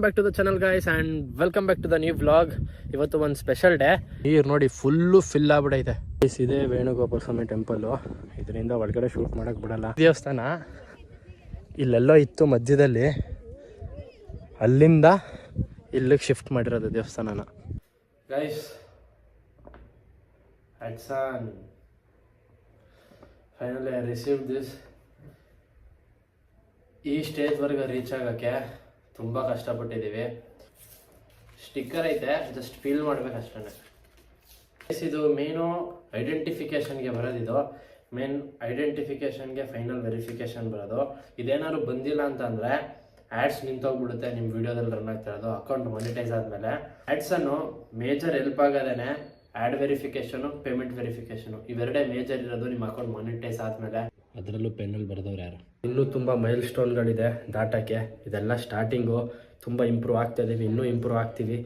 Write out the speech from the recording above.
Back to the channel guys and welcome back to the new vlog. ಇವತ್ತು ಒಂದು special day. ನೀರು ನೋಡಿ full fill ಆಗ್ಬಿಟ್ಟೈತೆ. ಇದೇ ವೇಣುಗೋಪಾಲ ಸ್ವಾಮಿ ಟೆಂಪಲ್ಲು. ಇದರಿಂದ ಒಳಗಡೆ ಶೂಟ್ ಮಾಡಕ್ಕೆ ಬಿಡಲ್ಲ. ದೇವಸ್ಥಾನ ಇಲ್ಲೆಲ್ಲೋ ಇತ್ತು ಮಧ್ಯದಲ್ಲಿ, ಅಲ್ಲಿಂದ ಇಲ್ಲಿಗೆ ಶಿಫ್ಟ್ ಮಾಡಿರೋದು ದೇವಸ್ಥಾನನ. ಗೈಸ್ ಅಟ್ಸಾನ್ ಫೈನಲಿ ಐ ರಿಸೀವ್ ದಿಸ್. ಈ ಸ್ಟೇಜ್ವರೆಗೆ ರೀಚ್ ಆಗೋಕ್ಕೆ ತುಂಬ ಕಷ್ಟಪಟ್ಟಿದ್ದೀವಿ. ಸ್ಟಿಕ್ಕರ್ ಐತೆ, ಜಸ್ಟ್ ಫೀಲ್ ಮಾಡ್ಬೇಕು ಅಷ್ಟೇ. ಇದು ಮೇನು ಐಡೆಂಟಿಫಿಕೇಷನ್ಗೆ ಬರೋದಿದು. ಮೇನ್ ಐಡೆಂಟಿಫಿಕೇಷನ್ಗೆ ಫೈನಲ್ ವೆರಿಫಿಕೇಷನ್ ಬರೋದು. ಇದೇನಾದ್ರು ಬಂದಿಲ್ಲ ಅಂತಂದರೆ ಆ್ಯಡ್ಸ್ ನಿಂತೋಗ್ಬಿಡುತ್ತೆ ನಿಮ್ಮ ವಿಡಿಯೋದಲ್ಲಿ ರನ್ ಆಗ್ತಾ ಇರೋದು. ಅಕೌಂಟ್ ಮಾನಿಟೈಸ್ ಆದಮೇಲೆ ಆ್ಯಡ್ಸನ್ನು ಮೇಜರ್ ಹೆಲ್ಪ್ ಆಗೋದೇ ಆ್ಯಡ್ ವೆರಿಫಿಕೇಷನು, ಪೇಮೆಂಟ್ ವೆರಿಫಿಕೇಷನು, ಇವೆರಡೇ ಮೇಜರ್ ಇರೋದು ನಿಮ್ಮ ಅಕೌಂಟ್ ಮಾನಿಟೈಸ್ ಆದಮೇಲೆ. ಅದರಲ್ಲೂ ಪೆನ್ನಲ್ಲಿ ಬರೆದವ್ರು ಯಾರು. ಇನ್ನೂ ತುಂಬ ಮೈಲ್ ಸ್ಟೋನ್ಗಳಿದೆ ದಾಟಕ್ಕೆ. ಇದೆಲ್ಲ ಸ್ಟಾರ್ಟಿಂಗು. ತುಂಬ ಇಂಪ್ರೂವ್ ಆಗ್ತಾ ಇದ್ದೀವಿ, ಇನ್ನೂ ಇಂಪ್ರೂವ್ ಆಗ್ತೀವಿ.